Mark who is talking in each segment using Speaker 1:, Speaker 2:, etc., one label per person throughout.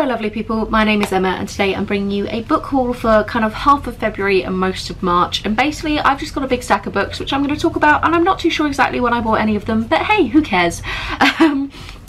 Speaker 1: Hello lovely people, my name is Emma and today I'm bringing you a book haul for kind of half of February and most of March, and basically I've just got a big stack of books which I'm going to talk about, and I'm not too sure exactly when I bought any of them, but hey, who cares.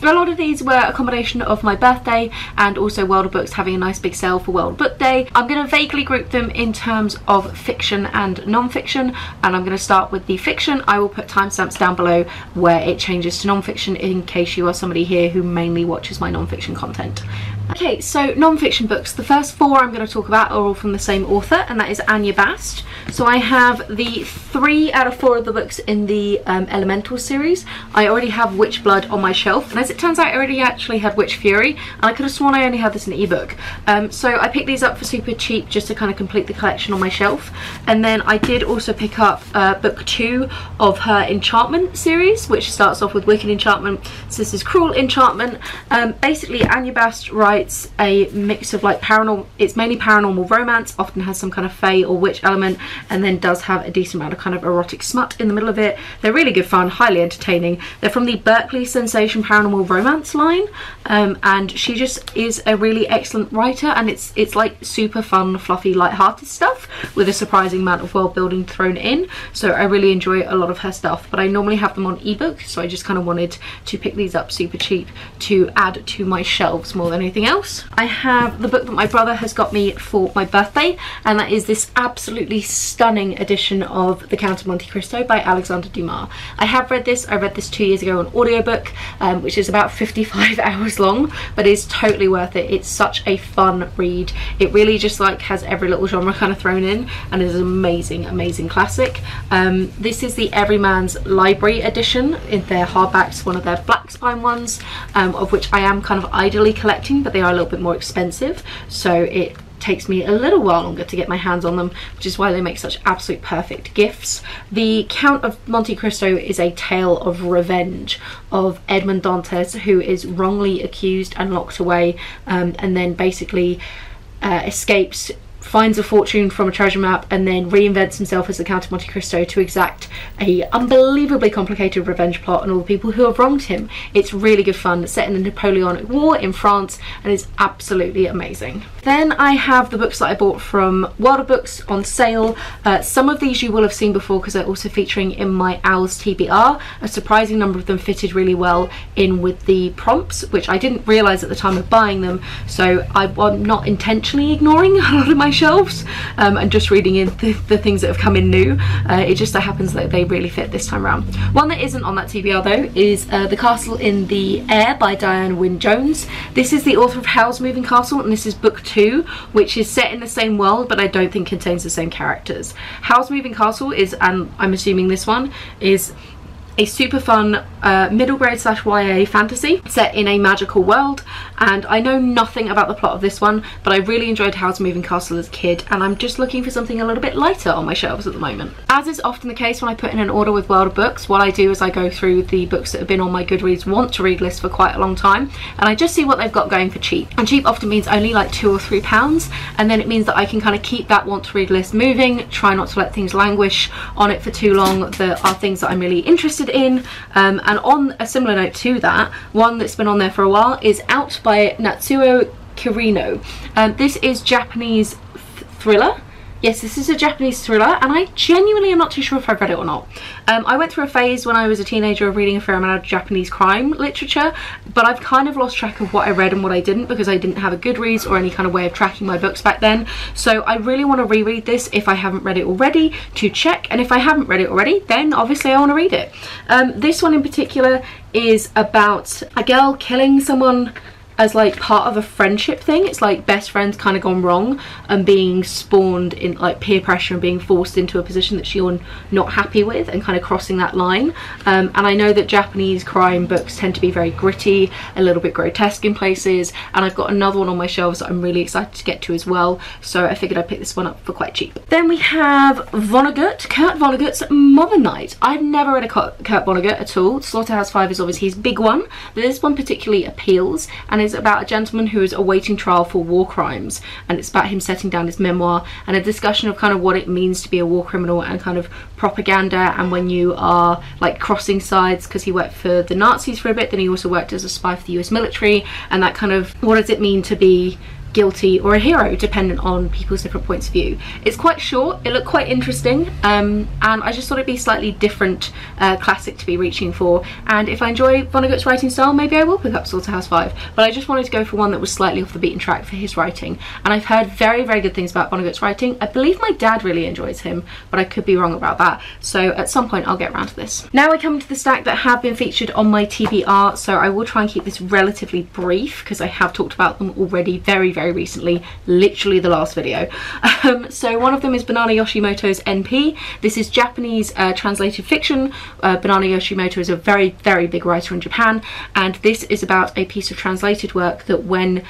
Speaker 1: A lot of these were a combination of my birthday and also World of Books having a nice big sale for World Book Day. I'm going to vaguely group them in terms of fiction and non-fiction, and I'm going to start with the fiction. I will put timestamps down below where it changes to non-fiction in case you are somebody here who mainly watches my non-fiction content. Okay, so non-fiction books. The first four I'm going to talk about are all from the same author, and that is Anya Bast. So I have the 3 out of 4 of the books in the Elemental series. I already have Witch Blood on my shelf, and as it turns out I already actually had Witch Fury, and I could have sworn I only had this in ebook. So I picked these up for super cheap just to kind of complete the collection on my shelf. And then I did also pick up book 2 of her Enchantment series, which starts off with Wicked Enchantment. So this is Cruel Enchantment. Basically Anya Bast writes a mix of like paranormal, it's mainly paranormal romance, often has some kind of fae or witch element, and then does have a decent amount of kind of erotic smut in the middle of it. They're really good fun, highly entertaining. They're from the Berkeley Sensation Paranormal Romance line, and she just is a really excellent writer, and it's like super fun, fluffy, light-hearted stuff with a surprising amount of world building thrown in. So I really enjoy a lot of her stuff, but I normally have them on ebook, so I just kind of wanted to pick these up super cheap to add to my shelves more than anything else. I have the book that my brother has got me for my birthday, and that is this absolutely stunning edition of The Count of Monte Cristo by Alexandre Dumas. I have read this. I read this 2 years ago on audiobook, which is about 55 hours long, but is totally worth it. It's such a fun read. It really just like has every little genre kind of thrown in, and is an amazing classic. This is the Everyman's Library edition in their hardbacks, one of their black spine ones, of which I am kind of idly collecting, but they are a little bit more expensive, so it takes me a little while longer to get my hands on them, which is why they make such absolute perfect gifts. The Count of Monte Cristo is a tale of revenge of Edmond Dantes, who is wrongly accused and locked away, and then basically escapes, finds a fortune from a treasure map, and then reinvents himself as the Count of Monte Cristo to exact a unbelievably complicated revenge plot on all the people who have wronged him. It's really good fun, set in the Napoleonic War in France, and is absolutely amazing. Then I have the books that I bought from World of Books on sale. Some of these you will have seen before because they're also featuring in my Owls TBR. A surprising number of them fitted really well in with the prompts, which I didn't realise at the time of buying them, so I'm not intentionally ignoring a lot of my shelves and just reading in the things that have come in new. It just so happens that they really fit this time around. One that isn't on that TBR though is The Castle in the Air by Dianna Wynne-Jones. This is the author of Howl's Moving Castle, and this is book 2, which is set in the same world but I don't think contains the same characters. Howl's Moving Castle is, and I'm assuming this one is, a super fun middle grade / YA fantasy set in a magical world, and I know nothing about the plot of this one, but I really enjoyed Howl's Moving Castle as a kid, and I'm just looking for something a little bit lighter on my shelves at the moment. As is often the case when I put in an order with World of Books, what I do is I go through the books that have been on my Goodreads want to read list for quite a long time, and I just see what they've got going for cheap. And cheap often means only like £2 or £3, and then it means that I can kind of keep that want to read list moving, try not to let things languish on it for too long that are things that I'm really interested in. And on a similar note to that, one that's been on there for a while is Out by Natsuo Kirino. This is Japanese thriller. Yes, this is a Japanese thriller, and I genuinely am not too sure if I've read it or not. I went through a phase when I was a teenager of reading a fair amount of Japanese crime literature, but I've kind of lost track of what I read and what I didn't because I didn't have a Goodreads or any kind of way of tracking my books back then. So I really want to reread this if I haven't read it already to check, and if I haven't read it already, then obviously I want to read it. This one in particular is about a girl killing someone as like part of a friendship thing. It's like best friends kind of gone wrong and being spawned in like peer pressure and being forced into a position that you're not happy with, and kind of crossing that line. And I know that Japanese crime books tend to be very gritty, a little bit grotesque in places, and I've got another one on my shelves that I'm really excited to get to as well, so I figured I'd pick this one up for quite cheap. Then we have Vonnegurt, Kurt Vonnegurt's Mother Night. I've never read a Kurt Vonnegut at all. Slaughterhouse-Five is obviously his big one, but this one particularly appeals and is about a gentleman who is awaiting trial for war crimes, and it's about him setting down his memoir and a discussion of kind of what it means to be a war criminal and kind of propaganda, and when you are like crossing sides, because he worked for the Nazis for a bit, then he also worked as a spy for the US military, and that kind of, what does it mean to be guilty or a hero, dependent on people's different points of view. It's quite short, it looked quite interesting, and I just thought it'd be slightly different classic to be reaching for, and if I enjoy Vonnegurt's writing style, maybe I will pick up Slaughterhouse 5, but I just wanted to go for one that was slightly off the beaten track for his writing, and I've heard very, very good things about Vonnegurt's writing. I believe my dad really enjoys him, but I could be wrong about that, so at some point I'll get around to this. Now we come to the stack that have been featured on my TBR, so I will try and keep this relatively brief because I have talked about them already very, very recently, literally the last video. So one of them is Banana Yoshimoto's NP. This is Japanese translated fiction. Banana Yoshimoto is a very, very big writer in Japan, and this is about a piece of translated work that when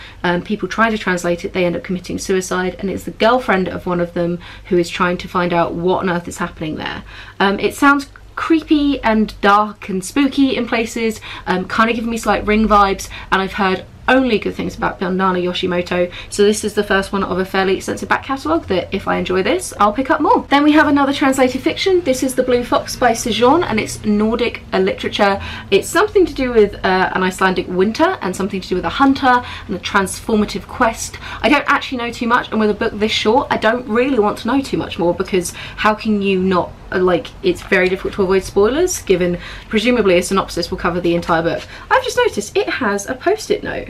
Speaker 1: people try to translate it, they end up committing suicide, and it's the girlfriend of one of them who is trying to find out what on earth is happening there. It sounds creepy and dark and spooky in places, kind of giving me slight Ring vibes, and I've heard only good things about Banana Yoshimoto, so this is the first one of a fairly extensive back catalogue that if I enjoy this, I'll pick up more. Then we have another translated fiction. This is The Blue Fox by Sjorn, and it's Nordic literature. It's something to do with an Icelandic winter and something to do with a hunter and a transformative quest. I don't actually know too much, and with a book this short, I don't really want to know too much more, because how can you not, like, it's very difficult to avoid spoilers given presumably a synopsis will cover the entire book. I've just noticed it has a post-it note.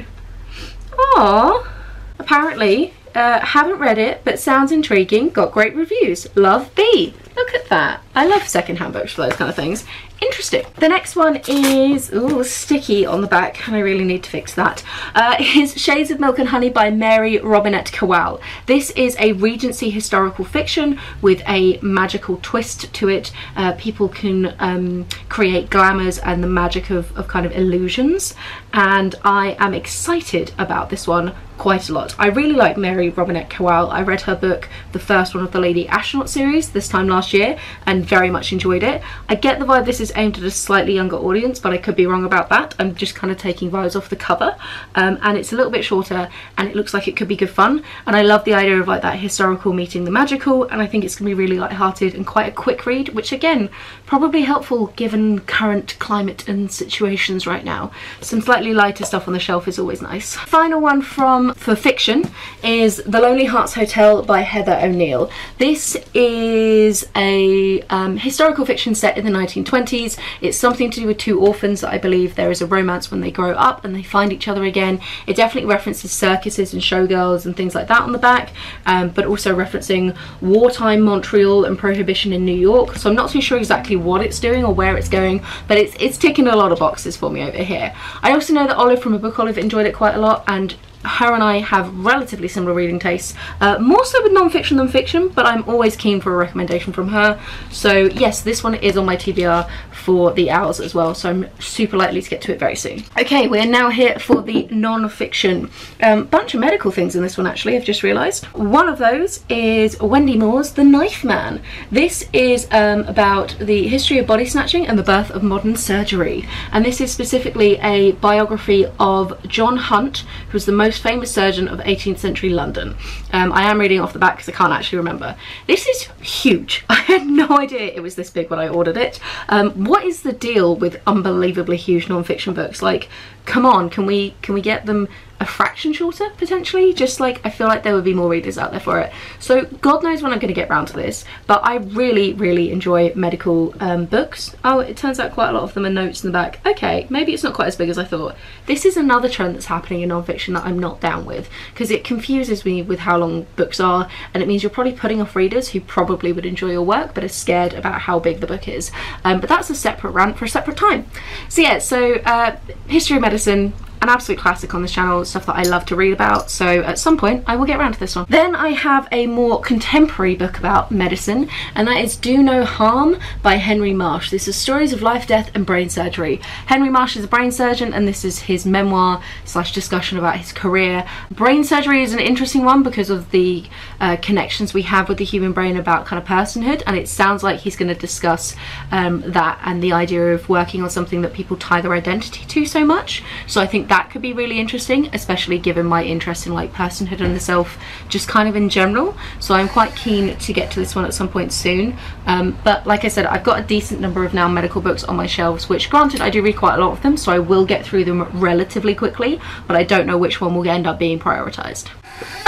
Speaker 1: Aww, apparently haven't read it but sounds intriguing, got great reviews, love B. Look at that. I love secondhand books for those kind of things. Interesting. The next one is, ooh, sticky on the back, and I really need to fix that. Is Shades of Milk and Honey by Mary Robinette Kowal. This is a Regency historical fiction with a magical twist to it. People can create glamours and the magic of kind of illusions, and I am excited about this one quite a lot. I really like Mary Robinette Kowal. I read her book, the first one of the Lady Astronaut series, this time last year, and very much enjoyed it. I get the vibe this is aimed at a slightly younger audience, but I could be wrong about that. I'm just kind of taking vibes off the cover, and it's a little bit shorter, and it looks like it could be good fun, and I love the idea of like that historical meeting the magical, and I think it's gonna be really light-hearted and quite a quick read, which again, probably helpful given current climate and situations right now. Some slightly lighter stuff on the shelf is always nice. Final one for fiction is The Lonely Hearts Hotel by Heather O'Neill. This is a historical fiction set in the 1920s. It's something to do with two orphans that I believe there is a romance when they grow up and they find each other again. It definitely references circuses and showgirls and things like that on the back, but also referencing wartime Montreal and prohibition in New York. So I'm not too sure exactly what it's doing or where it's going, but it's ticking a lot of boxes for me over here. I also know that Olive from A Book Olive enjoyed it quite a lot, and her and I have relatively similar reading tastes, more so with non-fiction than fiction, but I'm always keen for a recommendation from her. So yes, this one is on my TBR for the hours as well, so I'm super likely to get to it very soon. Okay, we're now here for the non-fiction. Bunch of medical things in this one actually, I've just realised. One of those is Wendy Moore's The Knife Man. This is about the history of body snatching and the birth of modern surgery, and this is specifically a biography of John Hunt, who's the most famous surgeon of 18th century London. I am reading off the back because I can't actually remember. This is huge. I had no idea it was this big when I ordered it. What is the deal with unbelievably huge non-fiction books? Like, come on, can we get them a fraction shorter potentially? Just like, I feel like there would be more readers out there for it. So God knows when I'm going to get round to this, but I really enjoy medical books. Oh, it turns out quite a lot of them are notes in the back. Okay, maybe it's not quite as big as I thought. This is another trend that's happening in non-fiction that I'm not down with, because it confuses me with how long books are, and it means you're probably putting off readers who probably would enjoy your work but are scared about how big the book is. But that's a separate rant for a separate time. So yeah, so history of medicine, an absolute classic on this channel, stuff that I love to read about, so at some point I will get around to this one. Then I have a more contemporary book about medicine, and that is Do No Harm by Henry Marsh. This is stories of life, death and brain surgery. Henry Marsh is a brain surgeon, and this is his memoir / discussion about his career. Brain surgery is an interesting one because of the connections we have with the human brain about kind of personhood, and it sounds like he's going to discuss that and the idea of working on something that people tie their identity to so much. So I think that could be really interesting, especially given my interest in like personhood and the self just kind of in general. So I'm quite keen to get to this one at some point soon. But like I said, I've got a decent number of now medical books on my shelves, which granted I do read quite a lot of them, so I will get through them relatively quickly, but I don't know which one will end up being prioritized.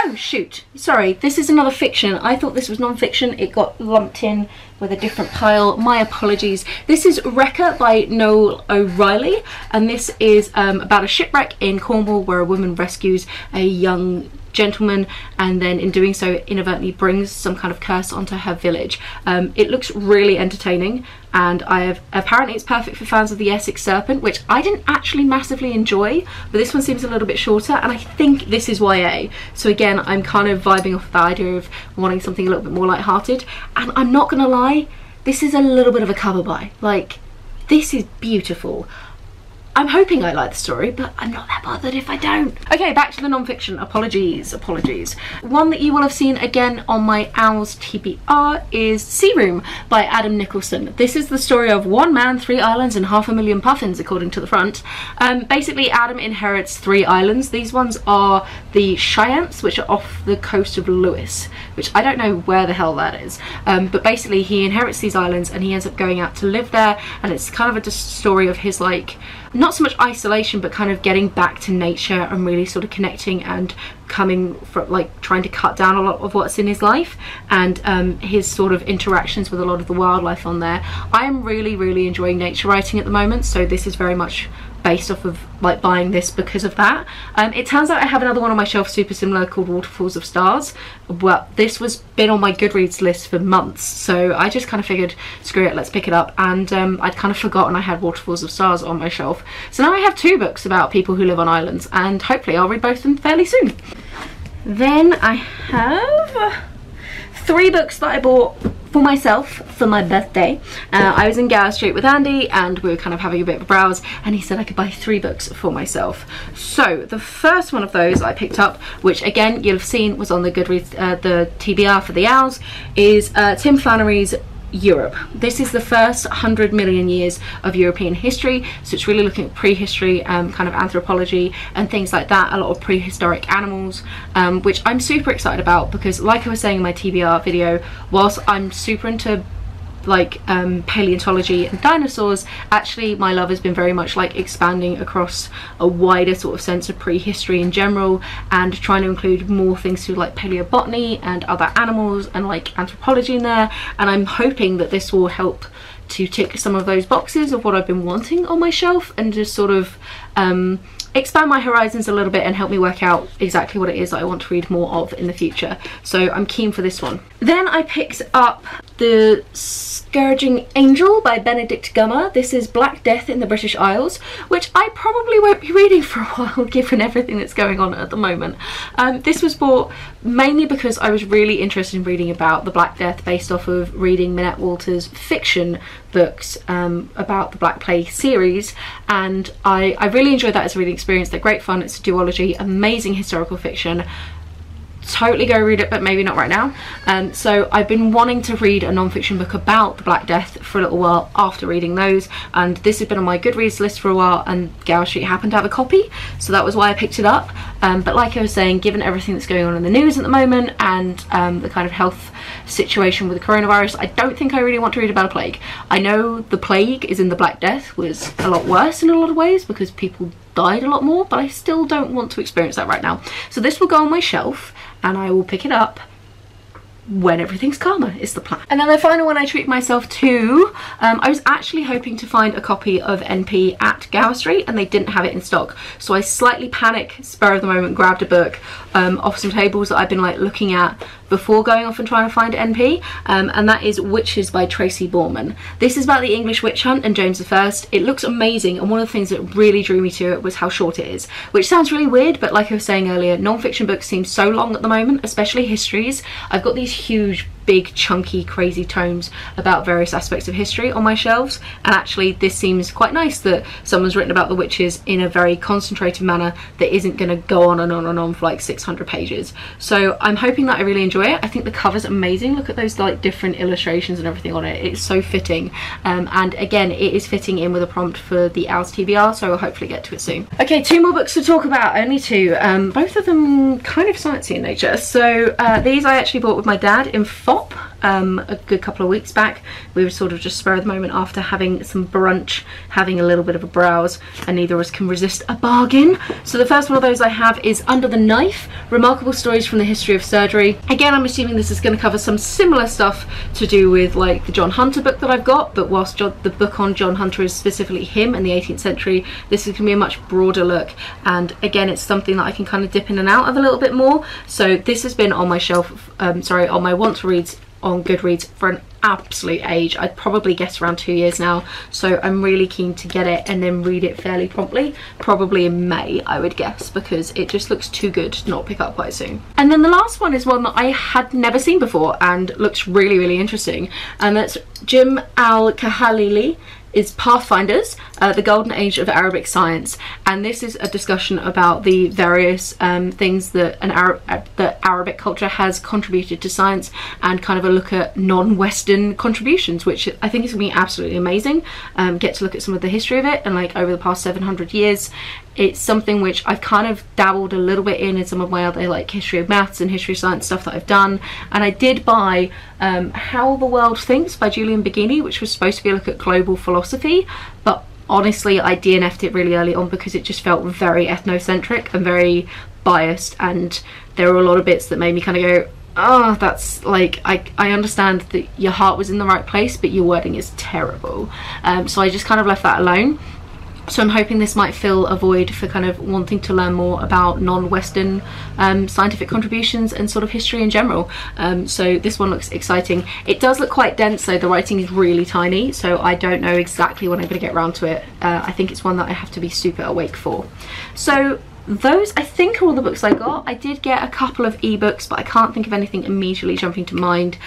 Speaker 1: Oh shoot, sorry, this is another fiction. I thought this was non-fiction. It got lumped in with a different pile. My apologies. This is Wrecker by Noel O'Reilly, and this is about a shipwreck in Cornwall where a woman rescues a young gentleman, and then in doing so inadvertently brings some kind of curse onto her village. It looks really entertaining, and apparently it's perfect for fans of the Essex Serpent, which I didn't actually massively enjoy, but this one seems a little bit shorter, and I think this is YA. So again, I'm kind of vibing off the idea of wanting something a little bit more lighthearted, and I'm not gonna lie, this is a little bit of a cover buy. Like, this is beautiful. I'm hoping I like the story, but I'm not that bothered if I don't. Okay, back to the non-fiction. Apologies. One that you will have seen again on my Owls TBR is Sea Room by Adam Nicholson. This is the story of one man, 3 islands, and 500,000 puffins, according to the front. Basically, Adam inherits 3 islands. These ones are the Cheyennes, which are off the coast of Lewis, which I don't know where the hell that is. But basically, he inherits these islands, and he ends up going out to live there, and it's kind of a story of his, like, not so much isolation, but kind of getting back to nature and really sort of connecting and coming from, like, trying to cut down a lot of what's in his life, and his sort of interactions with a lot of the wildlife on there. I am really enjoying nature writing at the moment, so this is very much based off of like buying this because of that. It turns out I have another one on my shelf super similar called Waterfalls of Stars. Well, this was been on my Goodreads list for months, so I just kind of figured, screw it, let's pick it up. And I'd kind of forgotten I had Waterfalls of Stars on my shelf, so now I have 2 books about people who live on islands, and hopefully I'll read both of them fairly soon. Then I have 3 books that I bought for myself for my birthday. I was in Gower Street with Andy, and we were kind of having a bit of a browse, and he said I could buy 3 books for myself. So the first one of those I picked up, which again you'll have seen was on the Goodreads, the TBR for the Owls, is Tim Flannery's Europe. This is the first 100 million years of European history, so it's really looking at prehistory, kind of anthropology and things like that, a lot of prehistoric animals, which I'm super excited about because, like I was saying in my TBR video, whilst I'm super into like paleontology and dinosaurs, actually my love has been very much like expanding across a wider sort of sense of prehistory in general, and trying to include more things to like paleobotany and other animals and like anthropology in there. And I'm hoping that this will help to tick some of those boxes of what I've been wanting on my shelf, and just sort of expand my horizons a little bit and help me work out exactly what it is that I want to read more of in the future. So I'm keen for this one. Then I picked up the Scourging Angel by Bennedict. This is Black Death in the British Isles, which I probably won't be reading for a while given everything that's going on at the moment. This was bought mainly because I was really interested in reading about the Black Death based off of reading Minette Walters' fiction books about the Black Plague series, and I really enjoyed that as a reading experience. They're great fun, it's a duology, amazing historical fiction. Totally go read it, but maybe not right now. So I've been wanting to read a non-fiction book about the Black Death for a little while after reading those, and this has been on my Goodreads list for a while, and Gower Street happened to have a copy, so that was why I picked it up. But like I was saying, given everything that's going on in the news at the moment, and the kind of health situation with the coronavirus, I don't think I really want to read about a plague. I know the plague is in the Black Death was a lot worse in a lot of ways because people died a lot more, but I still don't want to experience that right now. So this will go on my shelf, and I will pick it up when everything's calmer, is the plan. And then the final one I treat myself to, I was actually hoping to find a copy of NP at Gower Street, and they didn't have it in stock, so I slightly panic, spur of the moment, grabbed a book off some tables that I've been like looking at before going off and trying to find NP, and that is Witches by Tracy Borman. This is about the English witch hunt and James I. It looks amazing, and one of the things that really drew me to it was how short it is, which sounds really weird, but like I was saying earlier, non-fiction books seem so long at the moment, especially histories. I've got these huge big chunky crazy tomes about various aspects of history on my shelves, and actually this seems quite nice that someone's written about the witches in a very concentrated manner that isn't going to go on and on and on for like 600 pages. So I'm hoping that I really enjoy it. I think the cover's amazing. Look at those like different illustrations and everything on it. It's so fitting, and again it is fitting in with a prompt for the Owls TBR, so I'll hopefully get to it soon. Okay, 2 more books to talk about, only 2, both of them kind of sciencey in nature. So these I actually bought with my dad in FOP a good couple of weeks back. We were sort of just spur of the moment after having some brunch, having a little bit of a browse, and neither of us can resist a bargain. So the first one of those I have is Under the Knife, Remarkable Stories from the History of Surgery. Again, I'm assuming this is going to cover some similar stuff to do with like the John Hunter book that I've got, but whilst the book on John Hunter is specifically him and the 18th century, this is going to be a much broader look, and again it's something that I can kind of dip in and out of a little bit more. So this has been on my shelf, sorry, on my want to reads on Goodreads for an absolute age. I'd probably guess around 2 years now, so I'm really keen to get it and then read it fairly promptly, probably in May I would guess, because it just looks too good to not pick up quite soon. And then the last one is one that I had never seen before and looks really interesting, and that's Jim Al-Khalili is Pathfinders, the Golden Age of Arabic Science, and this is a discussion about the various things that that Arabic culture has contributed to science, and kind of a look at non-Western contributions, which I think is going to be absolutely amazing. Get to look at some of the history of it, and like over the past 700 years. It's something which I've kind of dabbled a little bit in some of my other like history of maths and history of science stuff that I've done. And I did buy How the World Thinks by Julian Baggini, which was supposed to be a look at global philosophy, but honestly I DNF'd it really early on because it just felt very ethnocentric and very biased, and there were a lot of bits that made me kind of go, oh, that's like, I understand that your heart was in the right place, but your wording is terrible. So I just kind of left that alone. So I'm hoping this might fill a void for kind of wanting to learn more about non-Western scientific contributions and sort of history in general. So this one looks exciting. It does look quite dense though, the writing is really tiny, so I don't know exactly when I'm going to get around to it. I think it's one that I have to be super awake for. So those I think are all the books I got. I did get a couple of ebooks, but I can't think of anything immediately jumping to mind.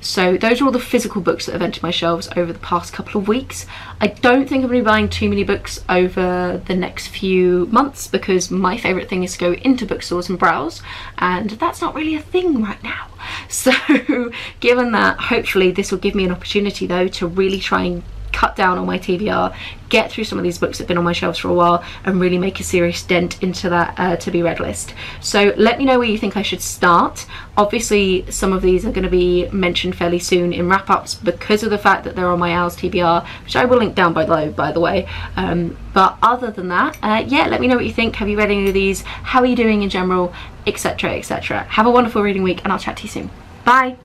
Speaker 1: So those are all the physical books that have entered my shelves over the past couple of weeks. I don't think I'm going to be buying too many books over the next few months, because my favourite thing is to go into bookstores and browse, and that's not really a thing right now. So given that, hopefully this will give me an opportunity though to really try and cut down on my TBR, get through some of these books that have been on my shelves for a while, and really make a serious dent into that to be read list. So let me know where you think I should start. Obviously some of these are going to be mentioned fairly soon in wrap-ups because of the fact that they're on my Owls TBR, which I will link down below by the way. But other than that, yeah, let me know what you think. Have you read any of these? How are you doing in general, etc, etc. Have a wonderful reading week, and I'll chat to you soon. Bye.